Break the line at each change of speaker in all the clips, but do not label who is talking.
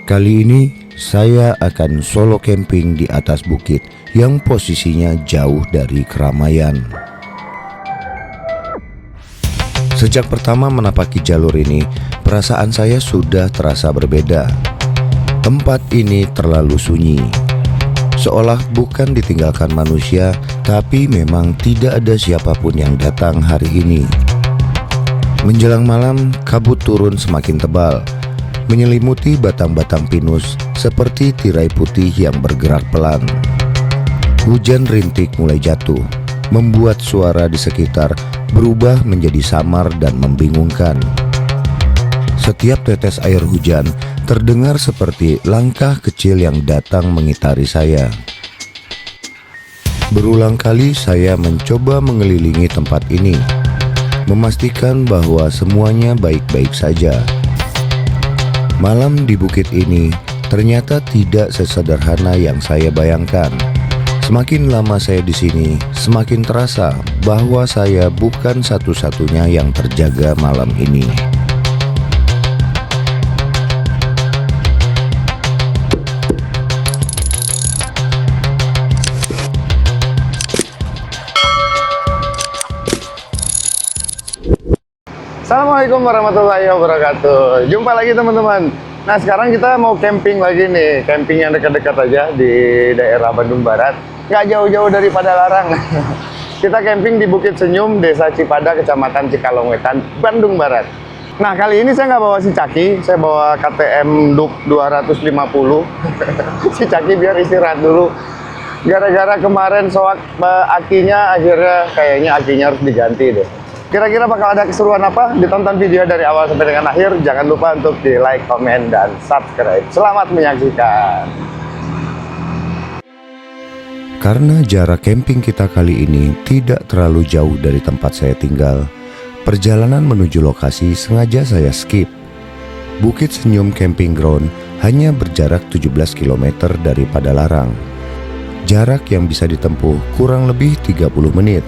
Kali ini saya akan solo camping di atas bukit yang posisinya jauh dari keramaian. Sejak pertama menapaki jalur ini, perasaan saya sudah terasa berbeda. Tempat ini terlalu sunyi, seolah bukan ditinggalkan manusia, tapi memang tidak ada siapapun yang datang hari ini. Menjelang malam, kabut turun semakin tebal, menyelimuti batang-batang pinus seperti tirai putih yang bergerak pelan. Hujan rintik mulai jatuh, membuat suara di sekitar berubah menjadi samar dan membingungkan. Setiap tetes air hujan terdengar seperti langkah kecil yang datang mengitari saya. Berulang kali saya mencoba mengelilingi tempat ini, memastikan bahwa semuanya baik-baik saja. Malam di bukit ini ternyata tidak sesederhana yang saya bayangkan. Semakin lama saya di sini, semakin terasa bahwa saya bukan satu-satunya yang terjaga malam ini.
Assalamualaikum warahmatullahi wabarakatuh. Jumpa lagi teman-teman. Nah, sekarang kita mau camping lagi nih. Camping yang dekat-dekat aja di daerah Bandung Barat, nggak jauh-jauh dari Padalarang. Kita camping di Bukit Senyum, Desa Cipada, Kecamatan Cikalongwetan, Bandung Barat. Nah, kali ini saya nggak bawa si Caki, saya bawa KTM Duk 250. Si Caki biar istirahat dulu. Gara-gara kemarin soak akinya, akhirnya kayaknya akinya harus diganti deh. Kira-kira bakal ada keseruan apa? Ditonton video dari awal sampai dengan akhir. Jangan lupa untuk di like, komen, dan subscribe. Selamat menyaksikan.
Karena jarak camping kita kali ini tidak terlalu jauh dari tempat saya tinggal, perjalanan menuju lokasi sengaja saya skip. Bukit Senyum Camping Ground hanya berjarak 17 km dari Padalarang. Jarak yang bisa ditempuh kurang lebih 30 menit.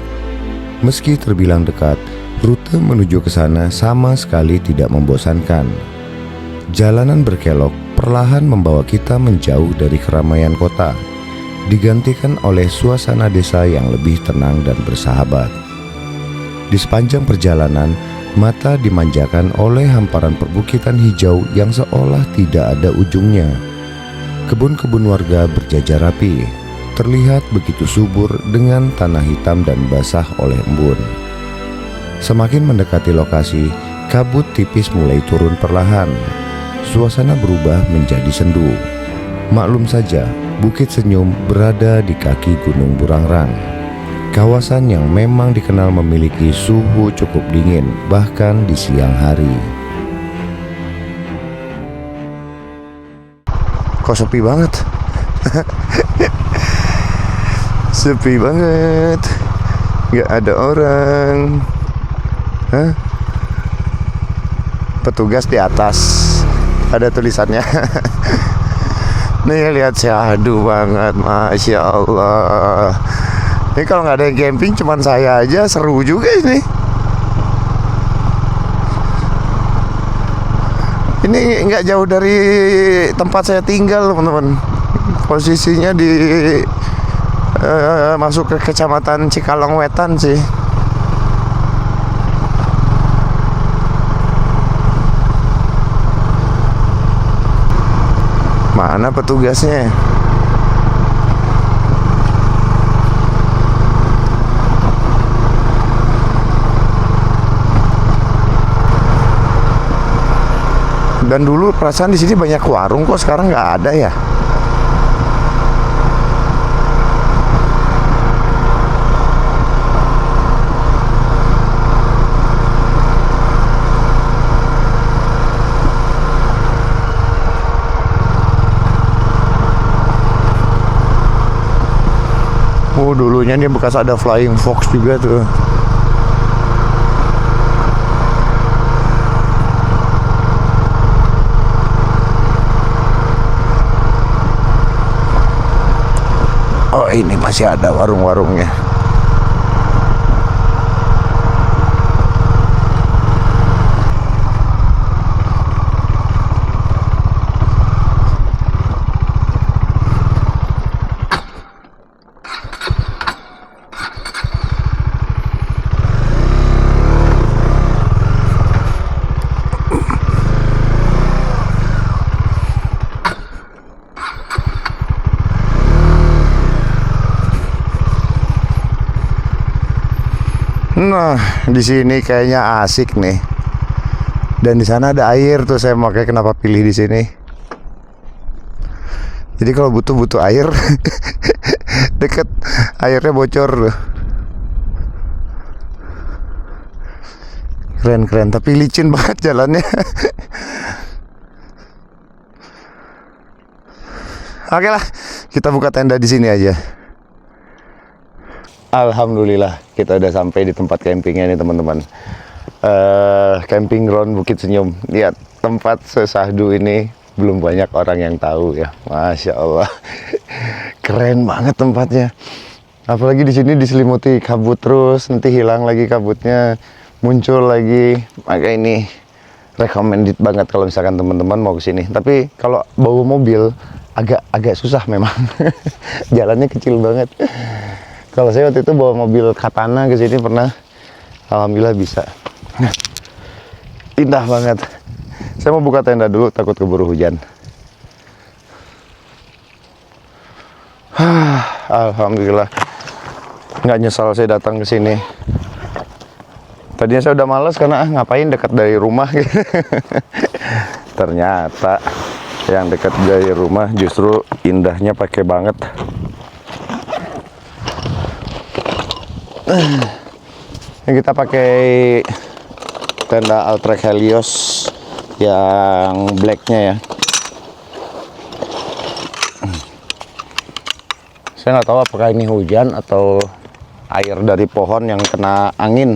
Meski terbilang dekat, rute menuju ke sana sama sekali tidak membosankan. Jalanan berkelok perlahan membawa kita menjauh dari keramaian kota, digantikan oleh suasana desa yang lebih tenang dan bersahabat. Di sepanjang perjalanan, mata dimanjakan oleh hamparan perbukitan hijau yang seolah tidak ada ujungnya. Kebun-kebun warga berjajar rapi, terlihat begitu subur dengan tanah hitam dan basah oleh embun. Semakin mendekati lokasi, kabut tipis mulai turun perlahan. Suasana berubah menjadi sendu. Maklum saja, Bukit Senyum berada di kaki Gunung Burangrang, kawasan yang memang dikenal memiliki suhu cukup dingin bahkan di siang hari. Kok sepi banget? Sepi banget, gak ada orang. Hah? Petugas di atas, ada tulisannya. Nih lihat syahdu banget, Masya Allah. Ini kalau nggak ada yang camping cuman saya aja, seru juga ini. Ini nggak jauh dari tempat saya tinggal teman-teman. Posisinya di masuk ke Kecamatan Cikalongwetan sih. Mana petugasnya? Dan dulu perasaan di sini banyak warung, kok sekarang nggak ada ya? Oh, dulunya ini bekas ada Flying Fox juga tuh. Oh, ini masih ada warung-warungnya.
Nah, di sini kayaknya asik nih. Dan di sana ada air tuh, saya makanya kenapa pilih di sini. Jadi kalau butuh air deket airnya bocor tuh. Keren, tapi licin banget jalannya. Oke lah, kita buka tenda di sini aja. Alhamdulillah, kita udah sampai di tempat campingnya nih teman-teman. Camping ground Bukit Senyum. Lihat, tempat sesahdu ini belum banyak orang yang tahu ya. Masya Allah, keren banget tempatnya. Apalagi di sini diselimuti kabut terus, nanti hilang lagi kabutnya, muncul lagi. Maka ini recommended banget kalau misalkan teman-teman mau ke sini. Tapi kalau bawa mobil agak susah memang. Jalannya kecil banget. Kalau saya waktu itu bawa mobil Katana ke sini pernah, alhamdulillah bisa. Indah banget. Saya mau buka tenda dulu, takut keburu hujan. Alhamdulillah, nggak nyesal saya datang ke sini. Tadinya saya udah males karena ngapain dekat dari rumah gitu. Ternyata yang dekat dari rumah justru indahnya pakai banget. Kita pakai tenda Altrek Helios yang blacknya ya. Saya nggak tahu apakah ini hujan atau air dari pohon yang kena angin.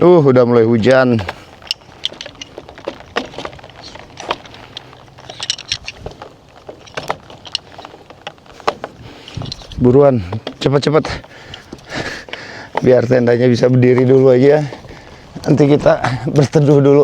Udah mulai hujan. Buruan, cepat-cepat. Biar tendanya bisa berdiri dulu aja. Nanti kita berteduh dulu.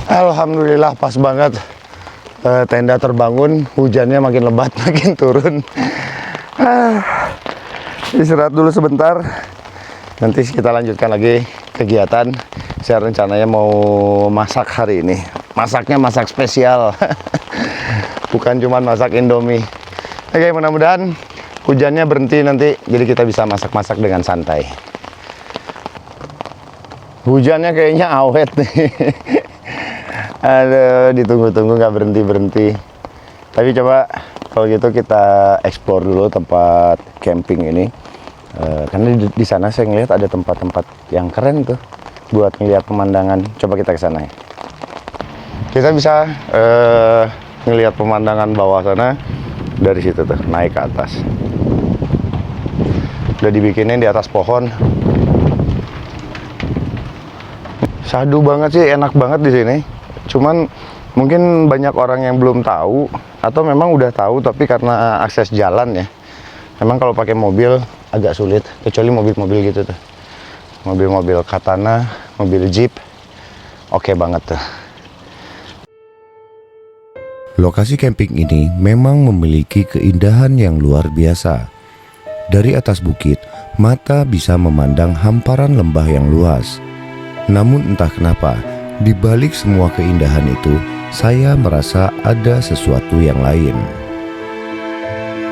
Alhamdulillah pas banget. Tenda terbangun, hujannya makin lebat, makin turun. Istirahat dulu sebentar. Nanti kita lanjutkan lagi kegiatan. Saya rencananya mau masak hari ini. Masaknya masak spesial. Bukan cuma masak Indomie. Oke, mudah-mudahan hujannya berhenti nanti, jadi kita bisa masak-masak dengan santai. Hujannya kayaknya awet nih. Aduh, ditunggu-tunggu nggak berhenti-berhenti. Tapi coba kalau gitu kita explore dulu tempat camping ini. Karena di sana saya ngelihat ada tempat-tempat yang keren tuh buat ngelihat pemandangan. Coba kita ke sana ya. Kita bisa ngelihat pemandangan bawah sana dari situ tuh, naik ke atas. Udah dibikinin di atas pohon. Sadu banget sih, enak banget di sini. Cuman Mungkin banyak orang yang belum tahu atau memang udah tahu tapi karena akses jalan ya. Memang kalau pakai mobil agak sulit, kecuali mobil-mobil gitu tuh. Mobil-mobil Katana, mobil Jeep. Oke banget tuh.
Lokasi camping ini memang memiliki keindahan yang luar biasa. Dari atas bukit, mata bisa memandang hamparan lembah yang luas. Namun entah kenapa, di balik semua keindahan itu, saya merasa ada sesuatu yang lain.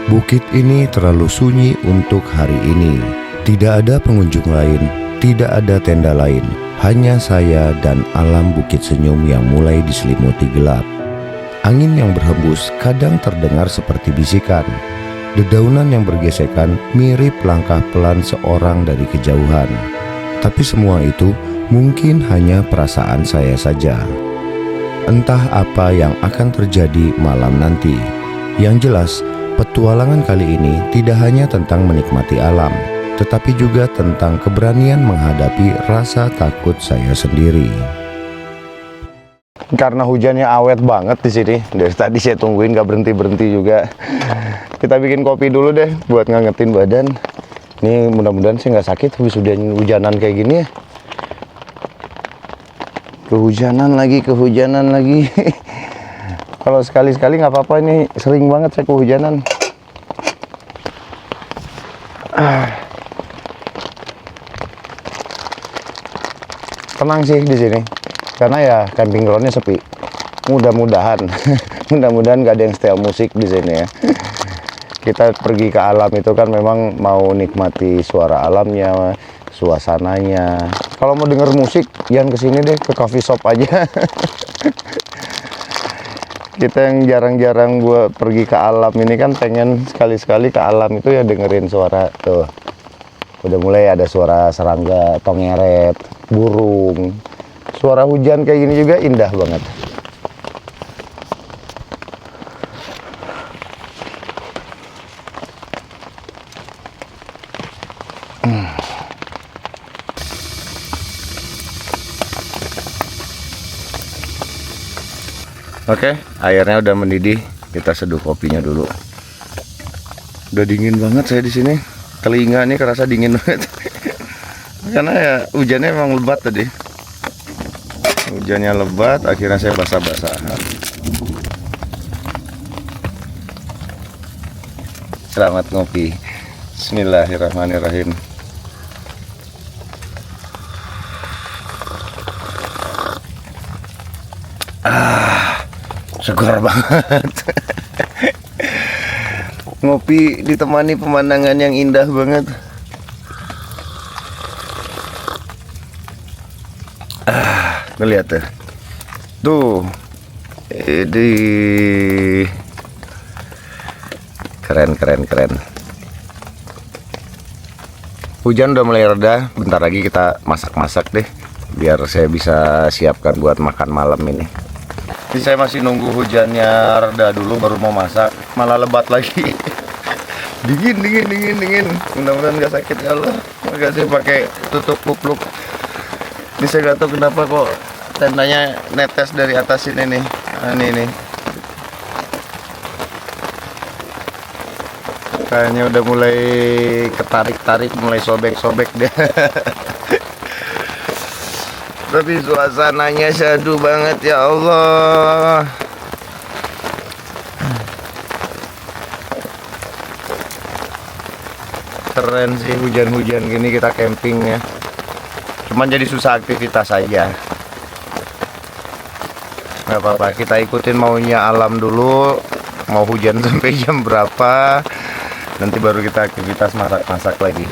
Bukit ini terlalu sunyi untuk hari ini. Tidak ada pengunjung lain, tidak ada tenda lain. Hanya saya dan alam Bukit Senyum yang mulai diselimuti gelap. Angin yang berhembus kadang terdengar seperti bisikan. Dedaunan yang bergesekan mirip langkah pelan seorang dari kejauhan. Tapi semua itu mungkin hanya perasaan saya saja. Entah apa yang akan terjadi malam nanti. Yang jelas, petualangan kali ini tidak hanya tentang menikmati alam, tetapi juga tentang keberanian menghadapi rasa takut saya sendiri.
Karena hujannya awet banget di sini, dari tadi saya tungguin gak berhenti juga. Kita bikin kopi dulu deh buat ngangetin badan. Ini mudah-mudahan sih nggak sakit habis hujanan kayak gini ya. Kehujanan lagi. Kalau sekali-sekali nggak apa-apa, ini sering banget saya kehujanan. Tenang sih di sini, karena ya camping groundnya sepi. Mudah-mudahan, mudah-mudahan nggak ada yang setel musik di sini ya. Kita pergi ke alam itu kan memang mau nikmati suara alamnya, suasananya. Kalau mau denger musik, jangan kesini deh, ke coffee shop aja. Kita yang jarang-jarang buat pergi ke alam ini kan pengen sekali-sekali ke alam itu ya dengerin suara tuh. Udah mulai ada suara serangga, tongeret, burung. Suara hujan kayak gini juga indah banget. Oke, airnya udah mendidih. Kita seduh kopinya dulu. Udah dingin banget saya di sini. Telinga nih kerasa dingin banget. Karena ya hujannya emang lebat tadi. Hujannya lebat, akhirnya saya basah-basahan. Selamat ngopi. Bismillahirrahmanirrahim. Segar banget. Ngopi ditemani pemandangan yang indah banget. Lihat tuh. Tuh. Ini keren. Hujan udah mulai reda, bentar lagi kita masak-masak deh biar saya bisa siapkan buat makan malam ini. Jadi saya masih nunggu hujannya reda dulu baru mau masak, malah lebat lagi. dingin. Mudah-mudahan nggak sakit ya Allah. Makanya saya pakai tutup kupluk. Ini saya nggak tahu kenapa kok tendanya netes dari atas ini nih. Nah, ini. Kayaknya udah mulai ketarik-tarik, mulai sobek-sobek deh. Tapi suasananya syahdu banget ya Allah. Keren sih hujan-hujan gini kita camping ya. Cuman jadi susah aktivitas aja. Gak apa-apa, kita ikutin maunya alam dulu. Mau hujan sampai jam berapa, nanti baru kita aktivitas masak lagi.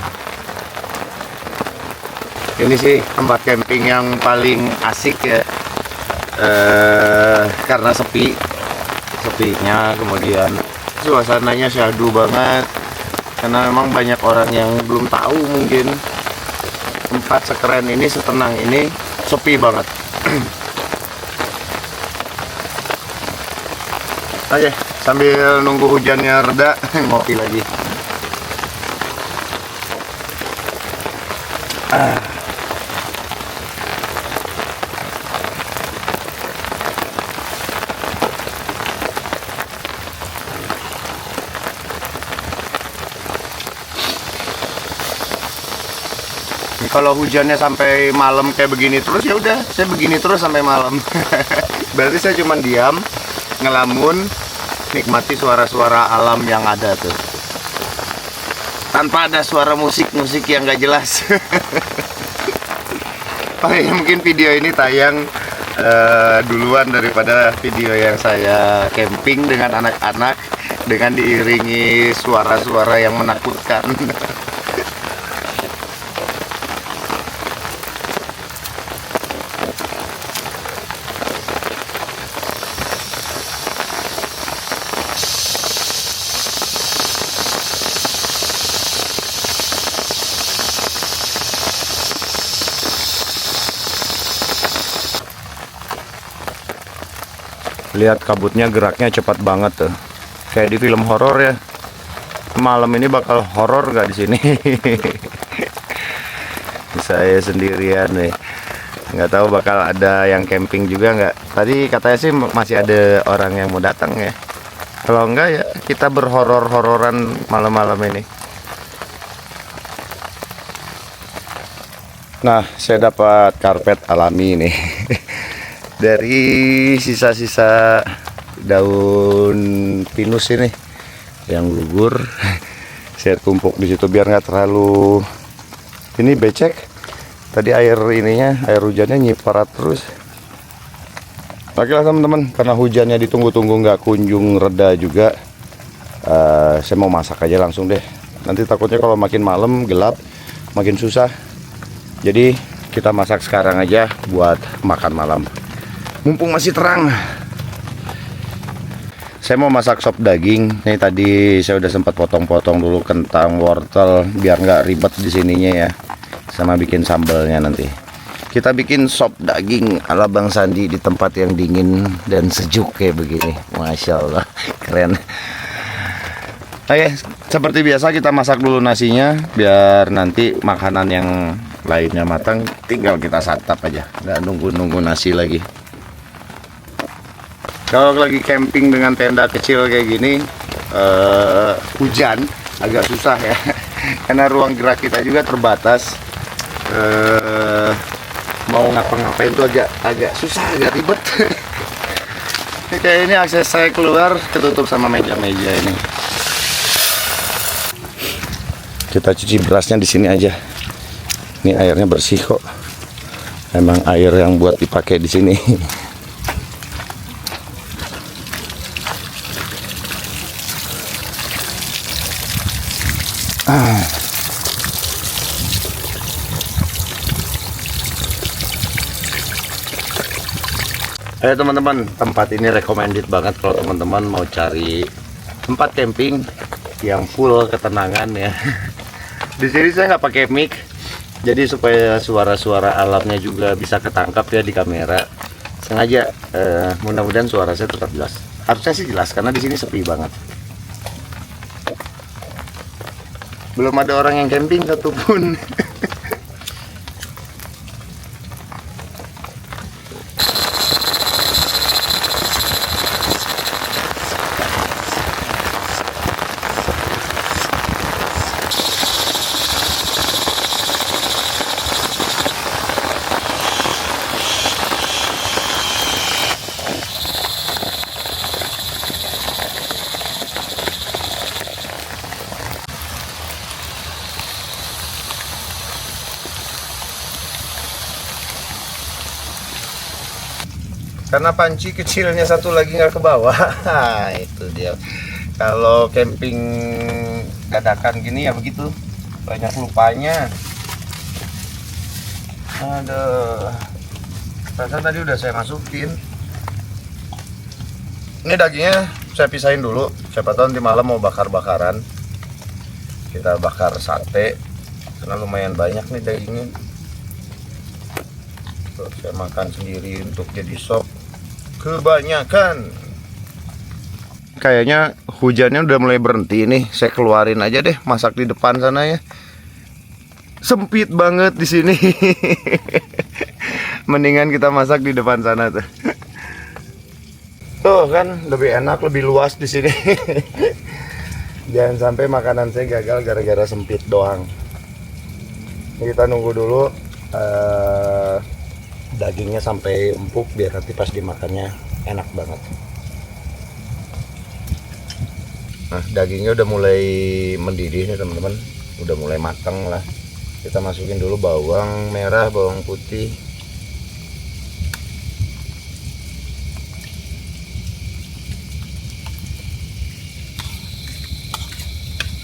Ini sih tempat camping yang paling asik ya, karena sepinya, kemudian suasananya syahdu banget, karena memang banyak orang yang belum tahu mungkin tempat sekeren ini, setenang ini, sepi banget. Oke, sambil nunggu hujannya reda, ngopi lagi. Kalau hujannya sampai malam kayak begini terus, ya udah saya begini terus sampai malam. Berarti saya cuma diam, ngelamun, nikmati suara-suara alam yang ada tuh. Tanpa ada suara musik-musik yang gak jelas. Makanya mungkin video ini tayang duluan daripada video yang saya camping dengan anak-anak dengan diiringi suara-suara yang menakutkan. Lihat kabutnya, geraknya cepat banget tuh. Kayak di film horor ya. Malam ini bakal horor nggak di sini? Saya sendirian nih. Nggak tahu bakal ada yang camping juga nggak. Tadi katanya sih masih ada orang yang mau datang ya. Kalau enggak ya kita berhoror-hororan malam-malam ini. Nah, saya dapat karpet alami nih. Dari sisa-sisa daun pinus ini yang gugur, saya tumpuk di situ biar nggak terlalu ini becek. Tadi air hujannya nyiparat terus. Oke lah teman-teman, karena hujannya ditunggu-tunggu nggak kunjung reda juga, saya mau masak aja langsung deh. Nanti takutnya kalau makin malam gelap makin susah. Jadi kita masak sekarang aja buat makan malam. Mumpung masih terang. Saya mau masak sop daging. Nih tadi saya udah sempat potong-potong dulu kentang, wortel biar nggak ribet di sininya ya. Sama bikin sambalnya nanti. Kita bikin sop daging ala Bang Sandi di tempat yang dingin dan sejuk kayak begini. Masya Allah, keren. Oke, seperti biasa kita masak dulu nasinya biar nanti makanan yang lainnya matang. Tinggal kita santap aja, nggak nunggu-nunggu nasi lagi. Kalau lagi camping dengan tenda kecil kayak gini, hujan agak susah ya, karena ruang gerak kita juga terbatas. Mau ngapa-ngapain tuh agak susah, agak ribet. Kayak ini akses saya keluar ketutup sama meja-meja ini. Kita cuci berasnya di sini aja. Ini airnya bersih kok. Emang air yang buat dipakai di sini. Ayo teman-teman, tempat ini recommended banget kalau teman-teman mau cari tempat camping yang full ketenangan ya. Di sini saya nggak pakai mic, jadi supaya suara-suara alamnya juga bisa ketangkap ya di kamera. Sengaja, mudah-mudahan suara saya tetap jelas. Harusnya sih jelas karena di sini sepi banget. Belum ada orang yang camping satupun. Karena panci kecilnya satu lagi nggak ke bawah. Itu dia. Kalau camping dadakan gini ya begitu, banyak lupanya. Aduh, perasaan tadi udah saya masukin. Ini dagingnya saya pisahin dulu. Siapa tahu nanti malam mau bakar-bakaran. Kita bakar sate, karena lumayan banyak nih dagingnya. Tuh, saya makan sendiri untuk jadi sop. Kebanyakan. Kayaknya hujannya udah mulai berhenti nih. Saya keluarin aja deh, masak di depan sana ya. Sempit banget di sini. Mendingan kita masak di depan sana tuh. Tuh kan lebih enak, lebih luas di sini. Jangan sampai makanan saya gagal gara-gara sempit doang.
Kita nunggu dulu dagingnya sampai empuk biar nanti pas dimakannya enak banget. Nah, dagingnya udah mulai mendidih nih teman-teman, udah mulai matang lah. Kita masukin dulu bawang merah, bawang putih.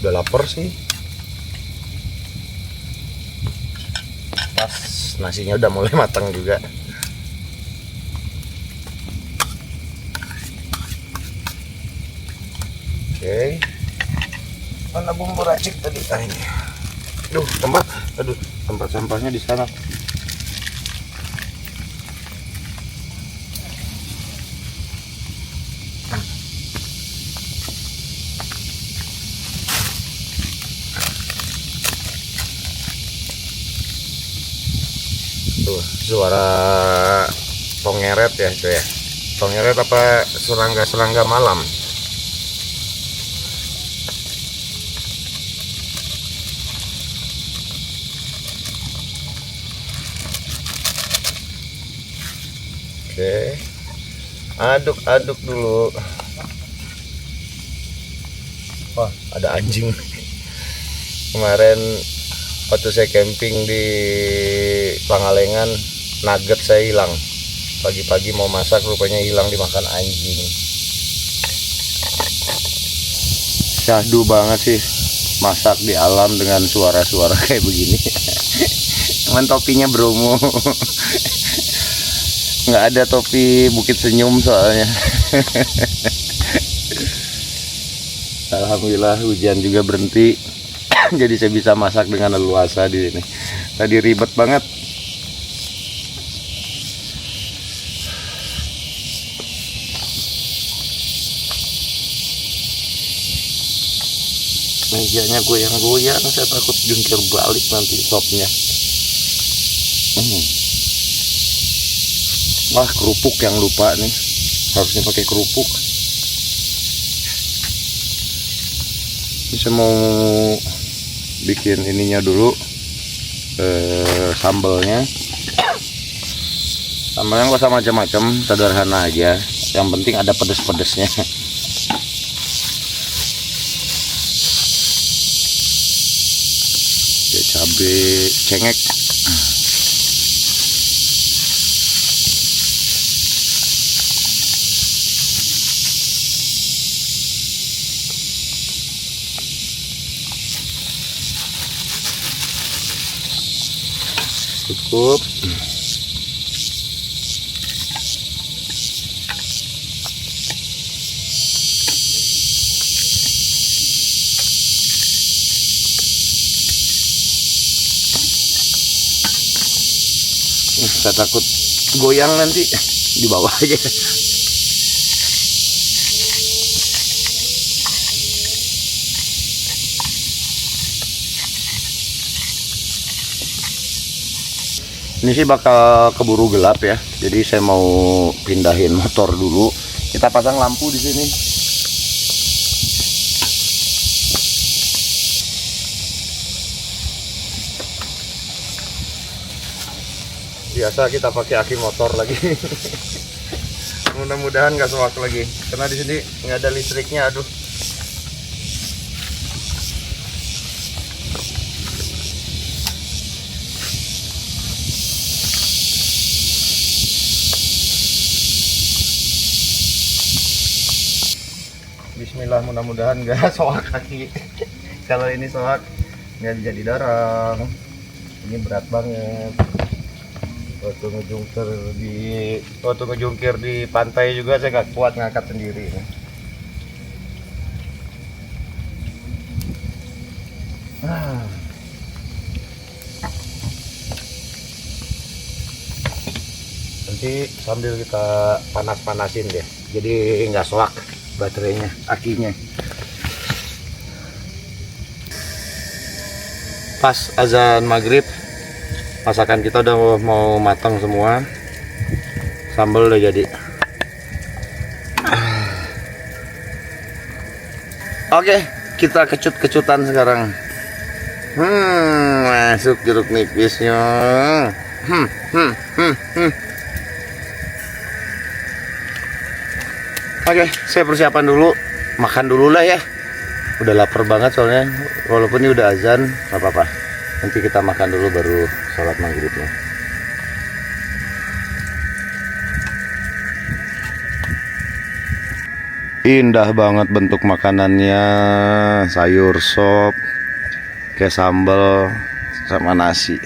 Udah lapar sih. Pas nasinya udah mulai matang juga. Oke. Mana bumbu racik tadi? Ah, ini. Tempat sampahnya di sana. Tuh, suara tongeret ya itu ya. Tongeret apa serangga malam? Oke, aduk-aduk dulu. Wah, ada anjing. Kemarin waktu saya camping di Pangalengan, nugget saya hilang. Pagi-pagi mau masak, rupanya hilang dimakan anjing. Syahdu banget sih masak di alam dengan suara-suara kayak begini. Cuman topinya Bromo. Nggak ada topi Bukit Senyum soalnya. Alhamdulillah hujan juga berhenti. Jadi saya bisa masak dengan leluasa di sini. Tadi ribet banget. Mejanya goyang-goyang, saya takut jungkir balik nanti sopnya. Wah, kerupuk yang lupa nih, harusnya pakai kerupuk. Bisa mau bikin ininya dulu, sambalnya nggak usah macam-macam, sederhana aja, yang penting ada pedes-pedesnya. Oke, cabai cengek. Cukup. Saya takut goyang nanti, di bawah aja. Ini sih bakal keburu gelap ya, jadi saya mau pindahin motor dulu. Kita pasang lampu di sini. Biasa kita pakai aki motor lagi. Mudah-mudahan nggak sewak lagi, karena di sini nggak ada listriknya. Aduh. Bismillah, mudah-mudahan nggak soak kaki. Kalau ini soak nggak jadi dorong. Ini berat banget. Waktu ngejungkir di pantai juga saya nggak kuat ngangkat sendiri. Nanti sambil kita panas-panasin deh, jadi nggak soak baterainya, akinya. Pas azan maghrib, masakan kita udah mau matang semua, sambal udah jadi. Oke, kita kecut-kecutan sekarang.
Masuk jeruk nipisnya. Oke, saya persiapan dulu, makan dulu lah ya. Udah lapar banget soalnya, walaupun ini udah azan, nggak apa-apa. Nanti kita makan dulu baru sholat maghribnya. Indah banget bentuk makanannya, sayur sop, kayak sambal sama nasi.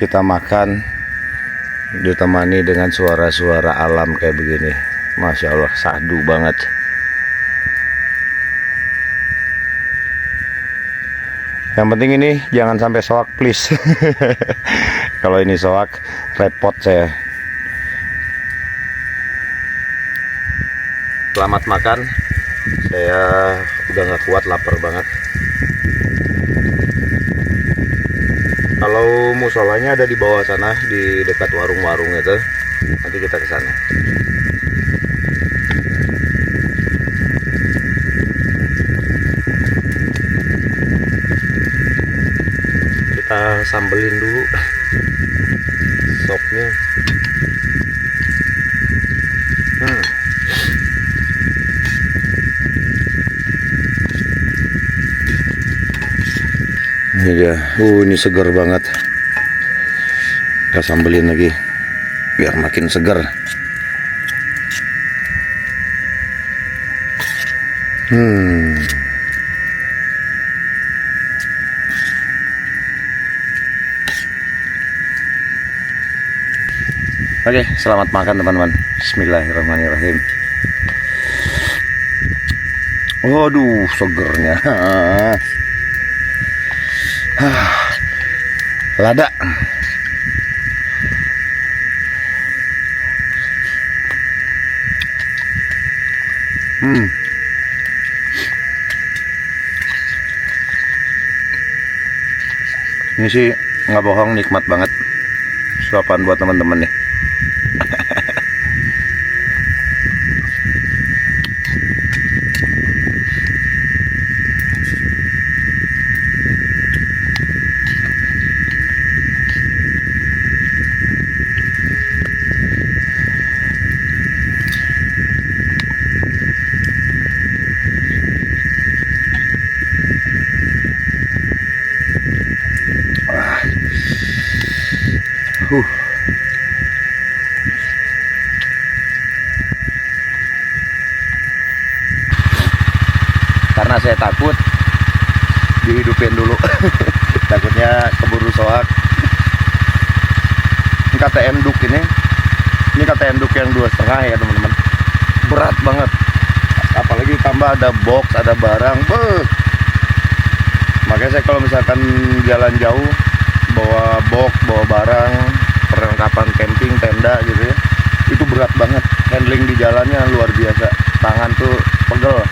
Kita makan ditemani dengan suara-suara alam kayak begini. Masya Allah, sahdu banget. Yang penting ini jangan sampai soak, please. Kalau ini soak, repot saya. Selamat makan. Saya udah nggak kuat, lapar banget. Kalau musolanya ada di bawah sana, di dekat warung-warung itu. Nanti kita ke sana. Kita sambelin dulu sopnya. Ini dia. Ini segar banget. Kita sambelin lagi biar makin segar. Oke, selamat makan teman-teman. Bismillahirrahmanirrahim. Waduh, segernya. Lada. Ini sih nggak bohong, nikmat banget. Suapan buat teman-teman nih. Karena saya takut dihidupin dulu. Takutnya keburu soak. Ini KTM Duk ini KTM Duk yang 2,5 ya teman-teman. Berat banget. Apalagi ditambah ada box, ada barang. Makanya saya kalau misalkan jalan jauh bawa box, bawa barang, perlengkapan camping, tenda gitu ya, itu berat banget. Handling di jalannya luar biasa. Tangan tuh pegel.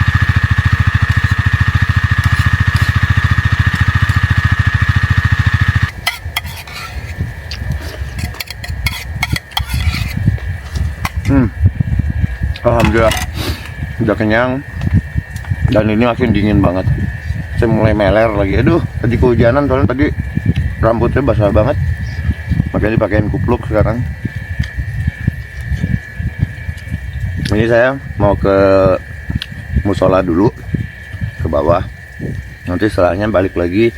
Alhamdulillah udah kenyang, dan ini makin dingin banget. Saya mulai meler lagi. Aduh, tadi kehujanan soalnya tadi rambutnya basah banget, makanya dipakein kupluk sekarang. Ini saya mau ke musola dulu, ke bawah. Nanti setelahnya balik lagi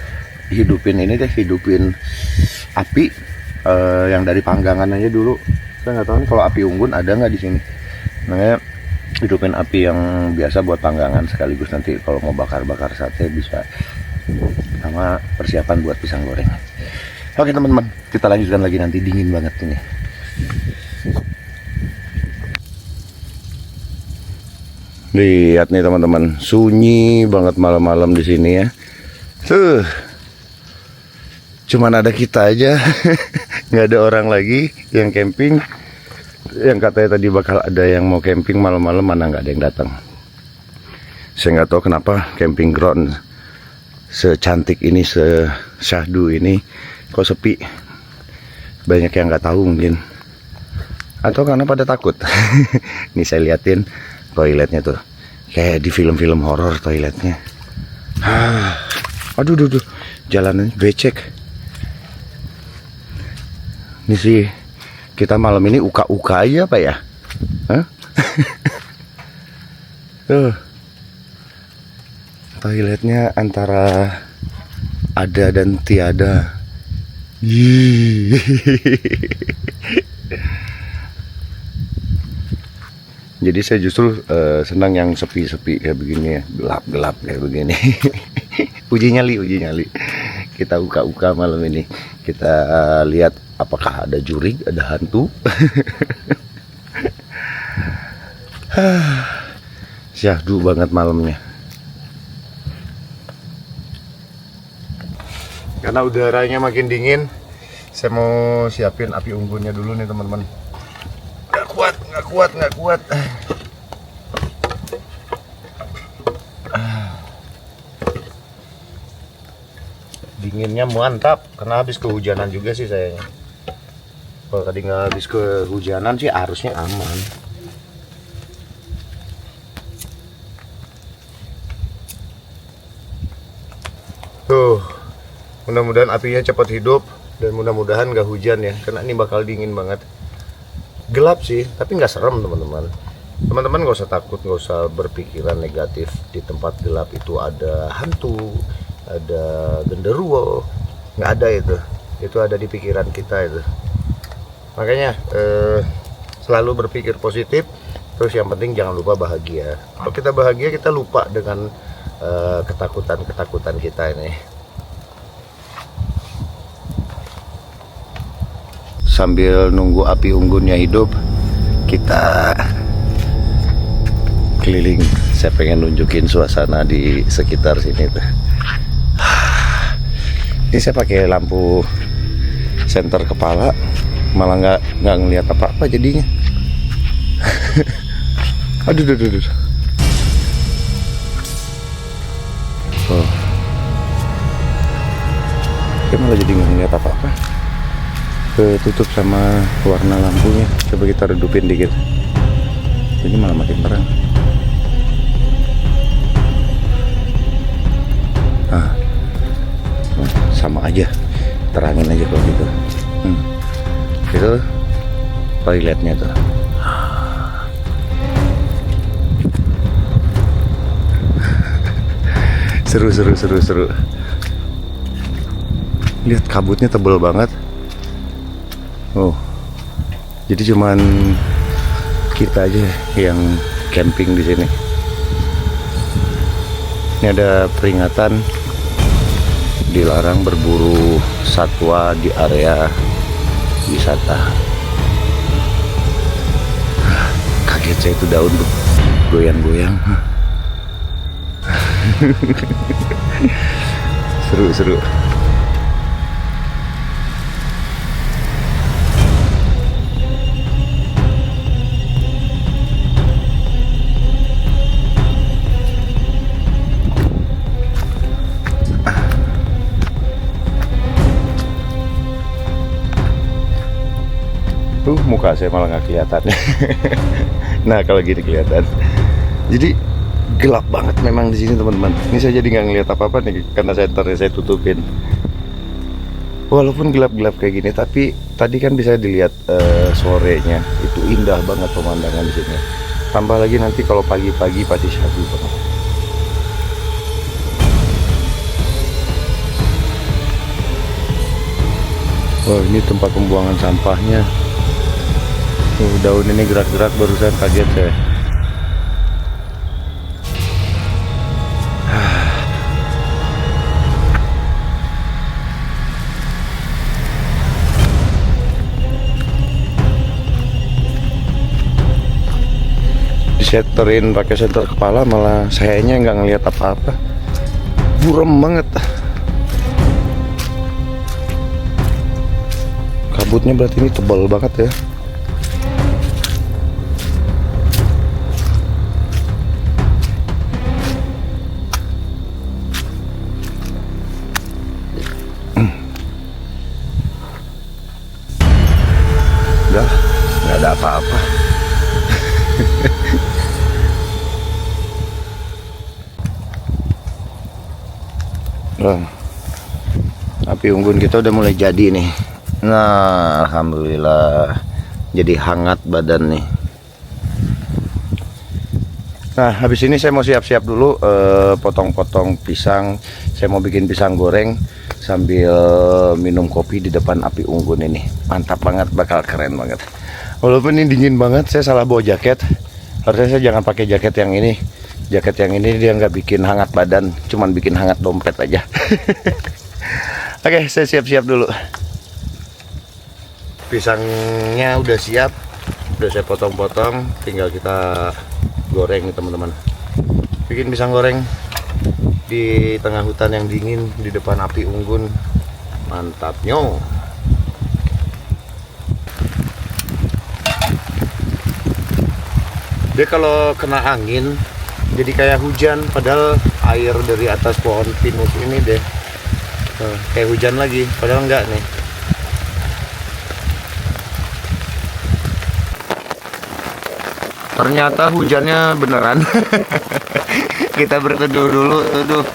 hidupin ini deh, hidupin api yang dari panggangan aja dulu. Saya nggak tahu nih kalau api unggun ada nggak di sini. Makanya hidupin api yang biasa buat panggangan, sekaligus nanti kalau mau bakar-bakar sate bisa, sama persiapan buat pisang goreng. Oke teman-teman, kita lanjutkan lagi nanti, dingin banget ini. Lihat nih teman-teman, sunyi banget malam-malam di sini ya. Cuman ada kita aja, nggak ada orang lagi yang camping. Yang katanya tadi bakal ada yang mau camping malam-malam, mana nggak ada yang datang. Saya nggak tahu kenapa camping ground secantik ini, sesyahdu ini kok sepi. Banyak yang nggak tahu mungkin, atau karena pada takut. Ini saya liatin toiletnya tuh, kayak di film-film horor toiletnya.
Aduh, duh, duh. Jalanannya becek. Ini sih kita malam ini uka-uka aja Pak ya. Hah? Tuh. Toiletnya antara ada dan tiada. Jadi saya justru senang yang sepi-sepi kayak begini ya, gelap-gelap kayak begini. Uji nyali. Kita uka-uka malam ini. Kita lihat apakah ada jurig, ada hantu. Syahdu banget malamnya. Karena udaranya makin dingin, saya mau siapin api unggunnya dulu nih teman-teman. Nggak kuat. Dinginnya mantap, karena habis kehujanan juga sih sayanya. Kalau tadi nggak habis kehujanan sih arusnya aman. Tuh, mudah-mudahan apinya cepat hidup dan mudah-mudahan nggak hujan ya, karena ini bakal dingin banget. Gelap sih, tapi nggak serem teman-teman. Teman-teman nggak usah takut, nggak usah berpikiran negatif. Di tempat gelap itu ada hantu, ada genderuwo, nggak ada itu ada di pikiran kita itu. Makanya selalu berpikir positif. Terus yang penting jangan lupa bahagia. Kalau kita bahagia, kita lupa dengan ketakutan kita ini. Sambil nunggu api unggunnya hidup, kita keliling. Saya pengen nunjukin suasana di sekitar sini tuh. Ini saya pakai lampu senter kepala, malah nggak ngelihat apa-apa jadinya. Aduh. Oh. Dia malah jadi nggak ngelihat apa-apa. Ketutup sama warna lampunya. Coba kita redupin dikit. Ini malah makin terang. Sama aja, terangin aja kalau gitu. Itu toiletnya tuh. Seru. Lihat kabutnya tebel banget. Oh, jadi cuman kita aja yang camping di sini. Ini ada peringatan dilarang berburu satwa di area wisata. Kaget saya, itu daun goyang-goyang. Seru. Muka saya malah nggak kelihatan. Nah kalau gini kelihatan. Jadi gelap banget memang di sini teman-teman. Ini saya jadi nggak ngelihat apa-apa nih karena senternya saya tutupin. Walaupun gelap-gelap kayak gini, tapi tadi kan bisa dilihat sorenya itu indah banget pemandangan di sini. Tambah lagi nanti kalau pagi-pagi pasti syahdu banget. Wah, ini tempat pembuangan sampahnya. Daun ini gerak-gerak, barusan kaget saya. Diseterin pakai senter kepala, malah sayanya nggak ngelihat apa-apa. Buram banget. Kabutnya berarti ini tebal banget ya. Nggak ada apa-apa. Bang, api unggun kita udah mulai jadi nih. Nah, alhamdulillah jadi hangat badan nih. Nah, habis ini saya mau siap-siap dulu, potong-potong pisang. Saya mau bikin pisang goreng sambil minum kopi di depan api unggun ini. Mantap banget, bakal keren banget. Walaupun ini dingin banget, saya salah bawa jaket. Harusnya saya jangan pakai jaket yang ini. Jaket yang ini dia nggak bikin hangat badan, cuman bikin hangat dompet aja. Oke, saya siap-siap dulu. Pisangnya udah siap, udah saya potong-potong, tinggal kita goreng nih teman-teman. Bikin pisang goreng di tengah hutan yang dingin di depan api unggun. Mantapnya. Dia kalau kena angin jadi kayak hujan, padahal air dari atas pohon pinus ini deh kayak hujan lagi, padahal enggak nih. Ternyata hujannya beneran. Kita berteduh dulu, tuduh.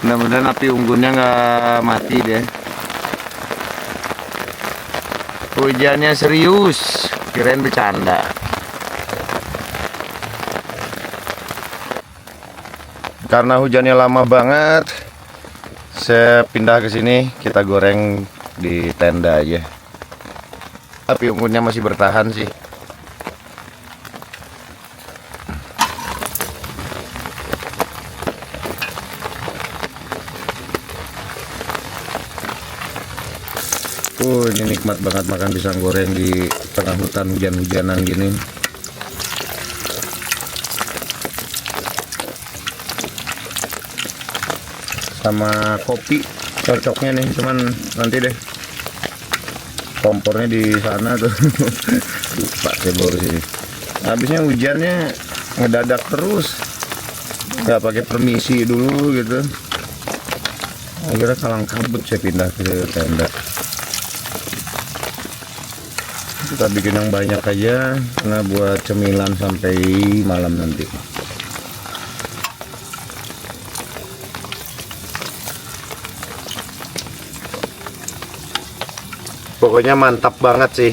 Mudah-mudahan api unggunnya nggak mati deh. Hujannya serius, kirain bercanda. Karena hujannya lama banget, saya pindah ke sini, kita goreng di tenda aja. Api unggunnya masih bertahan sih. Ini nikmat banget makan pisang goreng di tengah hutan hujan-hujanan gini. Sama kopi cocoknya nih, cuman nanti deh kompornya di sana tuh. Lupa saya baru sini. Habisnya hujannya ngedadak terus, nggak pakai permisi dulu gitu. Akhirnya kalang kabut saya pindah ke tenda. Kita bikin yang banyak aja, karena buat cemilan sampai malam nanti. Pokoknya mantap banget sih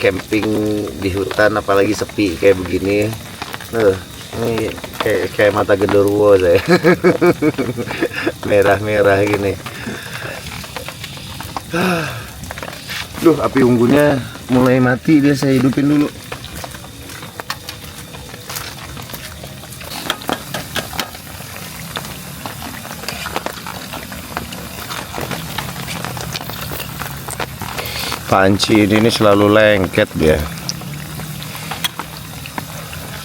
camping di hutan, apalagi sepi kayak begini. Ini kayak mata genderuwo saya. Merah-merah gini. Duh, api unggunnya mulai mati, dia saya hidupin dulu. Panci ini selalu lengket dia,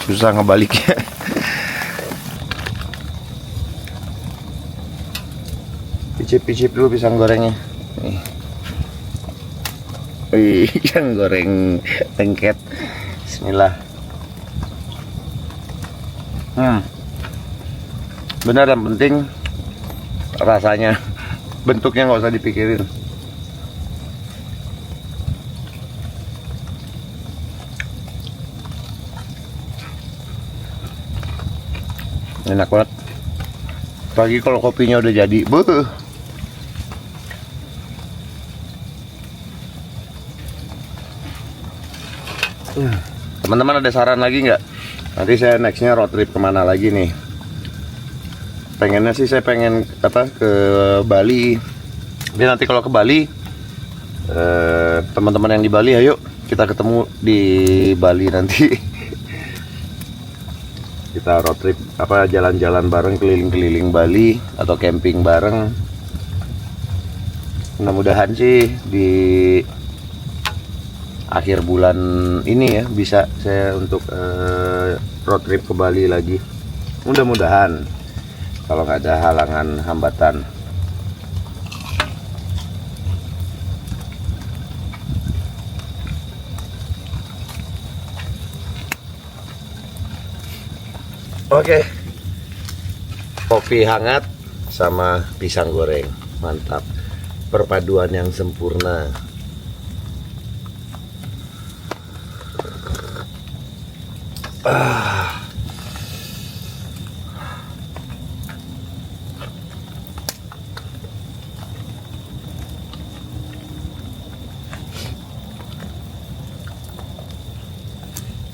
susah ngebaliknya. Picip-picip dulu pisang gorengnya nih. Wih, yang goreng lengket. Bismillah. Benar, yang penting rasanya, bentuknya nggak usah dipikirin. Enak banget. Pagi kalau kopinya udah jadi, Teman-teman ada saran lagi nggak? Nanti saya nextnya road trip kemana lagi nih? Pengennya sih saya pengen ke Bali. Jadi nanti kalau ke Bali, teman-teman yang di Bali, ayo kita ketemu di Bali nanti. Kita road trip jalan-jalan bareng, keliling-keliling Bali atau camping bareng. Mudah-mudahan sih di akhir bulan ini ya bisa saya untuk road trip ke Bali lagi. Mudah-mudahan kalau nggak ada halangan hambatan. Oke, kopi hangat sama pisang goreng, mantap, perpaduan yang sempurna.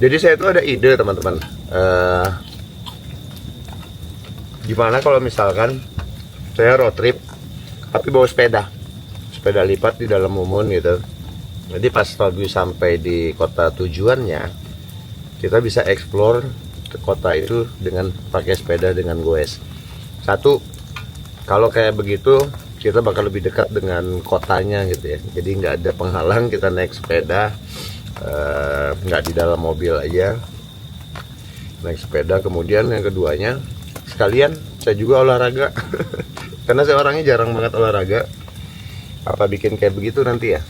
Jadi saya tuh ada ide teman-teman. Gimana kalau misalkan saya road trip tapi bawa sepeda lipat di dalam mumun gitu. Jadi pas pagi sampai di kota tujuannya, kita bisa explore ke kota itu dengan pakai sepeda dengan goes. Satu, kalau kayak begitu kita bakal lebih dekat dengan kotanya gitu ya. Jadi nggak ada penghalang kita naik sepeda, nggak di dalam mobil aja, naik sepeda. Kemudian yang keduanya, sekalian saya juga olahraga karena saya orangnya jarang banget olahraga. Apa bikin kayak begitu nanti ya?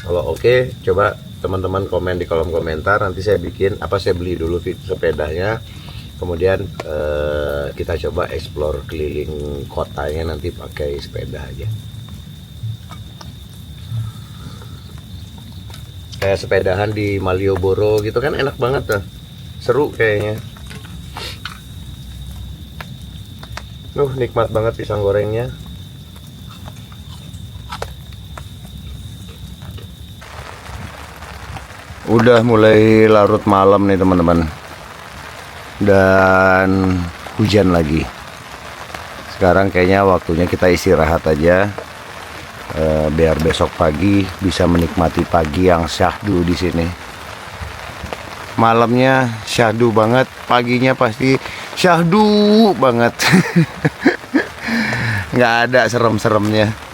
Kalau oke, coba teman-teman komen di kolom komentar. Nanti saya bikin saya beli dulu sepedanya, kemudian kita coba explore keliling kotanya nanti pakai sepeda aja. Kayak sepedahan di Malioboro gitu kan, enak banget tuh, seru kayaknya. Nikmat banget pisang gorengnya. Udah mulai larut malam nih teman-teman, dan hujan lagi. Sekarang kayaknya waktunya kita istirahat aja, biar besok pagi bisa menikmati pagi yang syahdu di sini. Malamnya syahdu banget, paginya pasti syahdu banget. Nggak ada serem-seremnya.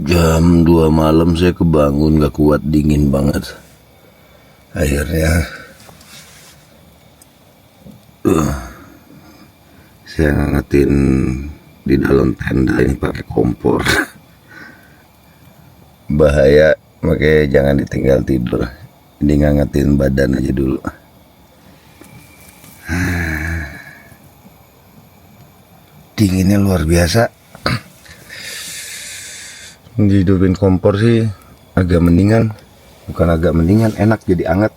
Jam 2 malam saya kebangun, gak kuat, dingin banget. Akhirnya saya ngangetin di dalam tenda ini pakai kompor. Bahaya, makanya jangan ditinggal tidur. Ini ngangetin badan aja dulu. Dinginnya luar biasa. Dihidupin kompor sih agak mendingan, bukan agak mendingan, enak, jadi anget.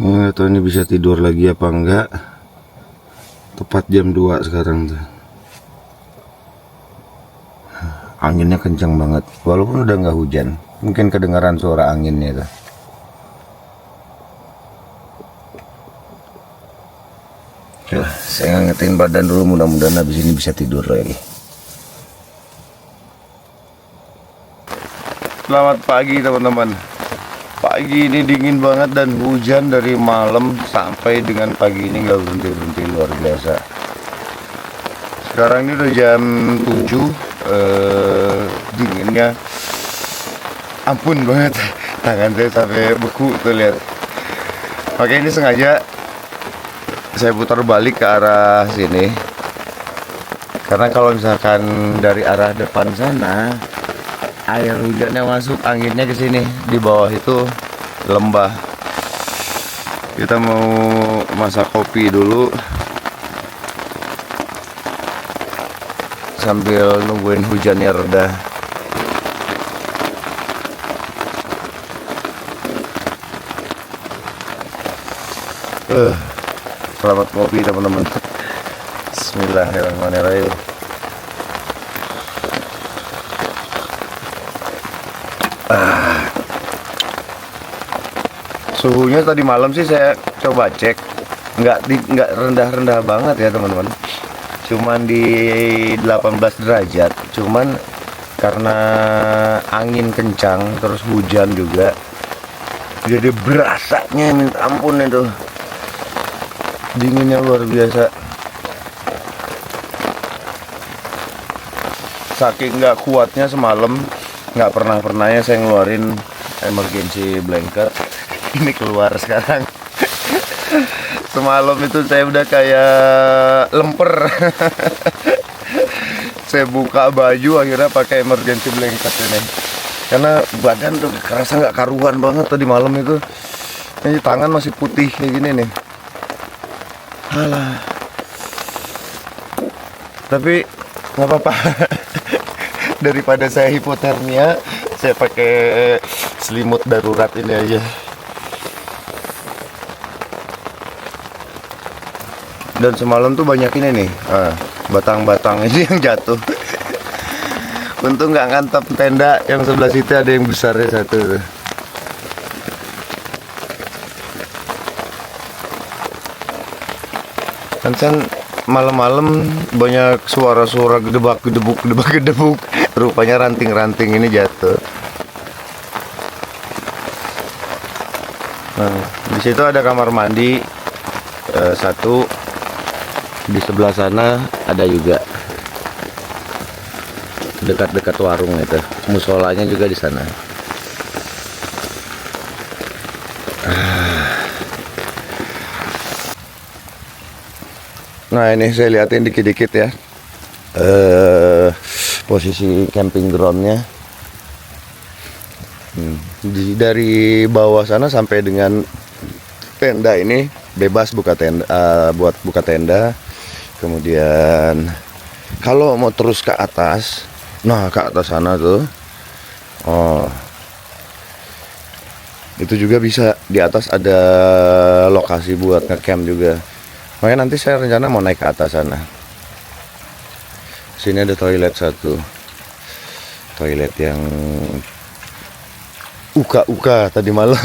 Nggak tahu ini bisa tidur lagi apa enggak. Tepat jam 2 sekarang tuh. Anginnya kencang banget, walaupun udah nggak hujan, mungkin kedengaran suara anginnya tuh. Saya ngangetin badan dulu, mudah-mudahan habis ini bisa tidur lagi. Selamat pagi teman-teman. Pagi ini dingin banget dan hujan dari malam sampai dengan pagi ini nggak berhenti-berhenti, luar biasa. Sekarang ini udah jam 7, dinginnya ampun banget. Tangan saya sampai beku tuh, lihat. Oke, ini sengaja saya putar balik ke arah sini karena kalau misalkan dari arah depan sana air hujannya masuk, anginnya ke sini, di bawah itu lembah. Kita mau masak kopi dulu sambil nungguin hujannya reda. Selamat kopi teman-teman. Bismillahirrahmanirrahim. Suhunya tadi malam sih saya coba cek, nggak rendah-rendah banget ya teman-teman. Cuman di 18 derajat. Cuman karena angin kencang terus hujan juga, jadi berasanya minta ampun itu. Dinginnya luar biasa. Saking nggak kuatnya semalam, nggak pernahnya saya ngeluarin emergency blanket. Ini keluar sekarang. Semalam itu saya udah kayak lemper. Saya buka baju akhirnya pakai emergency blanket ini. Karena badan tuh kerasa nggak karuan banget tadi malam itu. Ini tangan masih putih kayak gini nih. Alah. Tapi nggak apa-apa. Daripada saya hipotermia, saya pakai selimut darurat ini aja. Dan semalam tuh banyak ini nih, batang-batang ini yang jatuh. Untung nggak ngantap tenda yang sebelah situ, ada yang besarnya satu. Kan malam-malam banyak suara-suara gedebak-gedebuk, gedebak-gedebuk. Rupanya ranting-ranting ini jatuh. Nah, di situ ada kamar mandi satu. Di sebelah sana ada juga, dekat-dekat warung itu. Musolanya juga di sana. Nah, ini saya lihatin dikit-dikit ya. Posisi camping groundnya. Dari bawah sana sampai dengan tenda ini bebas buka tenda, buat buka tenda. Kemudian kalau mau terus ke atas, nah ke atas sana tuh, itu juga bisa. Di atas ada lokasi buat ngecamp juga. Makanya nanti saya rencana mau naik ke atas sana. Sini ada toilet satu, toilet yang uka-uka tadi malam.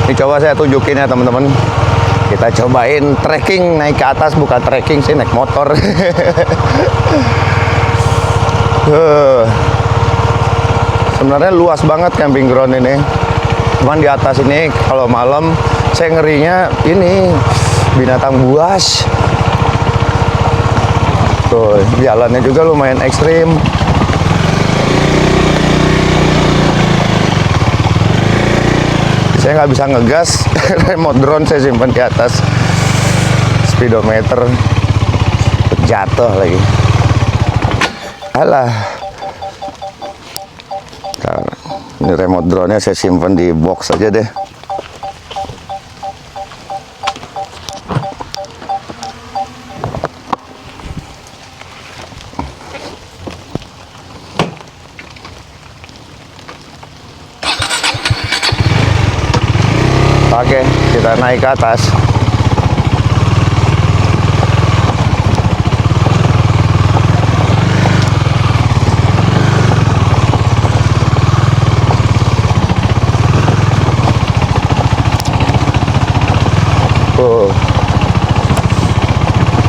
Ini coba saya tunjukin ya teman-teman. Kita cobain trekking naik ke atas, bukan trekking sih, naik motor. Sebenarnya luas banget camping ground ini. Cuman di atas ini kalau malam saya ngerinya ini binatang buas. Tuh, jalannya juga lumayan ekstrim. Saya nggak bisa ngegas, remote drone saya simpan di atas, speedometer jatuh lagi. Alah, ini remote drone-nya saya simpan di box aja deh. Oke, kita naik ke atas.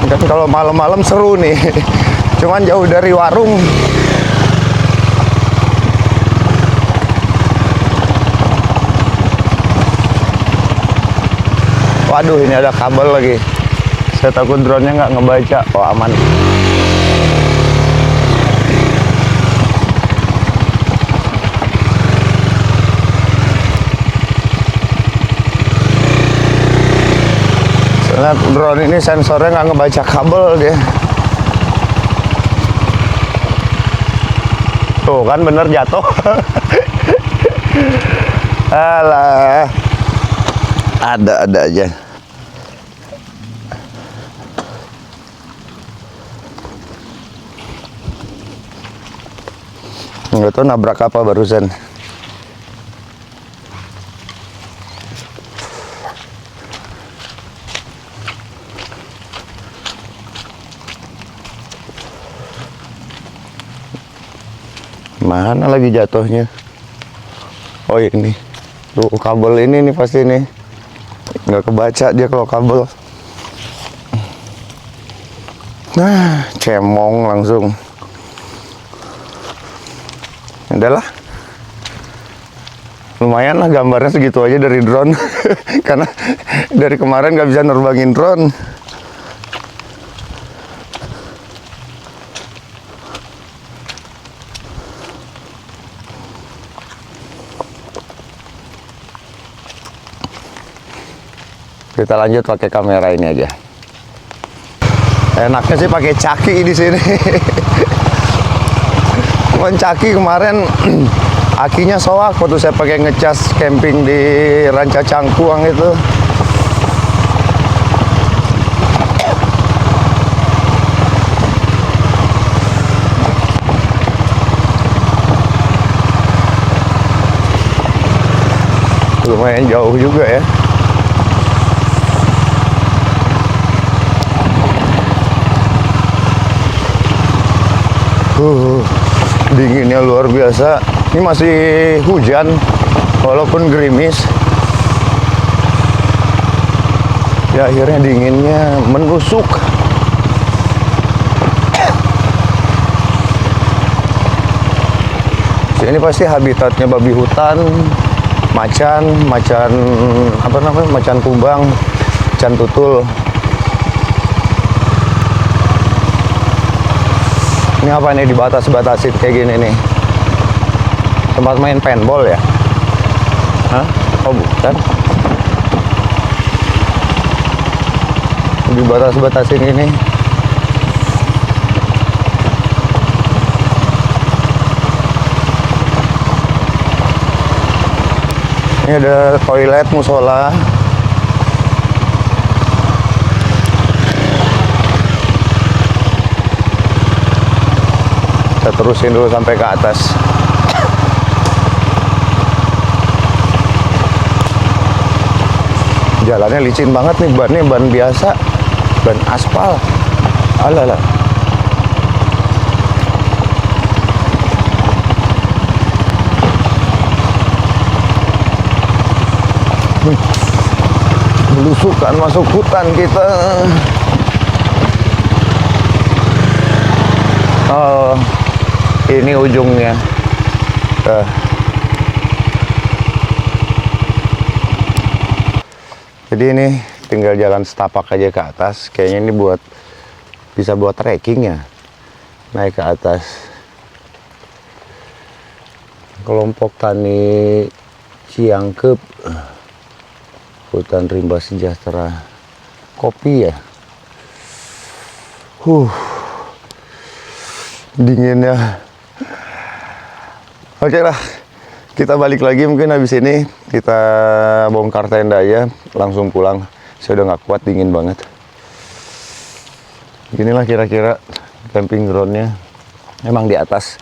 Kan kalau malam-malam seru nih. Cuman jauh dari warung. Waduh, ini ada kabel lagi. Saya takut drone-nya nggak ngebaca. Oh, aman. Soalnya drone ini sensornya nggak ngebaca kabel dia. Tuh kan bener jatuh. Alah. Ada aja. Nggak tahu nabrak apa barusan. Mana lagi jatuhnya? Oh ini. Tuh kabel ini nih pasti nih. Nggak kebaca dia kalau kabel. Nah, cemong langsung. Udahlah. Lumayan lah gambarnya segitu aja dari drone. Karena dari kemarin nggak bisa nerbangin drone. Kita lanjut pakai kamera ini aja. Enaknya sih pakai caki di sini. Cuman caki kemarin akinya soak waktu saya pakai ngecas camping di Ranca Cangkuang itu. Lumayan jauh juga ya. Dinginnya luar biasa. Ini masih hujan walaupun gerimis. Ya akhirnya dinginnya menusuk. Ini pasti habitatnya babi hutan, macan apa namanya? Macan kumbang, macan tutul. Ini apa nih dibatas-batasin kayak gini nih? Tempat main paintball ya? Hah? Oh bukan. Dibatas-batasin ini. Ini ada toilet musola. Kita terusin dulu sampai ke atas. Jalannya licin banget nih, bannya ban biasa, ban aspal. Alah. Belusukan masuk hutan kita. Oh, ini ujungnya. Jadi ini tinggal jalan setapak aja ke atas. Kayaknya ini bisa buat trekking ya. Naik ke atas. Kelompok Tani Ciangkep, Hutan Rimba Sejahtera Kopi ya. Dinginnya. Oke lah, kita balik lagi mungkin habis ini. Kita bongkar tenda ya, langsung pulang. Saya udah nggak kuat, dingin banget. Inilah kira-kira camping groundnya. Emang di atas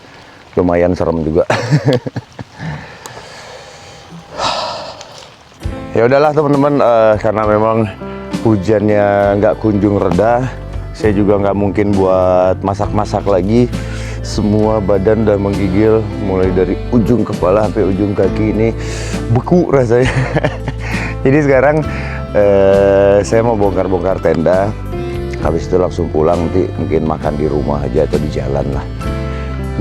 lumayan serem juga. Ya udahlah teman-teman, karena memang hujannya nggak kunjung reda, saya juga nggak mungkin buat masak-masak lagi. Semua badan udah menggigil, mulai dari ujung kepala sampai ujung kaki ini beku rasanya. Jadi sekarang saya mau bongkar-bongkar tenda, habis itu langsung pulang, nanti mungkin makan di rumah aja atau di jalan lah.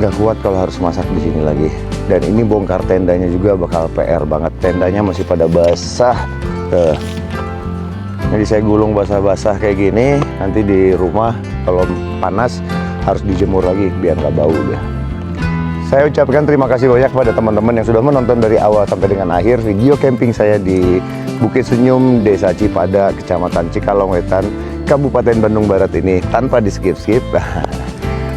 Nggak kuat kalau harus masak di sini lagi. Dan ini bongkar tendanya juga bakal PR banget. Tendanya masih pada basah. Jadi saya gulung basah-basah kayak gini. Nanti di rumah kalau panas harus dijemur lagi biar nggak bau deh. Saya ucapkan terima kasih banyak pada teman-teman yang sudah menonton dari awal sampai dengan akhir video camping saya di Bukit Senyum, Desa Cipada, Kecamatan Cikalongwetan, Kabupaten Bandung Barat ini tanpa di skip-skip.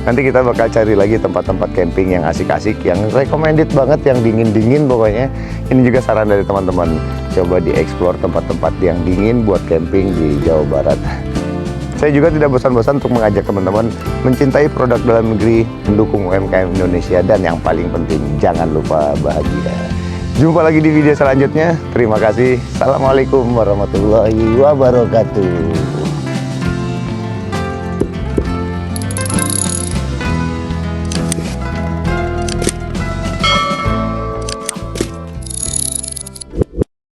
Nanti kita bakal cari lagi tempat-tempat camping yang asik-asik, yang recommended banget, yang dingin-dingin pokoknya. Ini juga saran dari teman-teman, coba dieksplor tempat-tempat yang dingin buat camping di Jawa Barat. Saya juga tidak bosan-bosan untuk mengajak teman-teman mencintai produk dalam negeri, mendukung UMKM Indonesia, dan yang paling penting, jangan lupa bahagia. Jumpa lagi di video selanjutnya. Terima kasih. Assalamualaikum warahmatullahi wabarakatuh.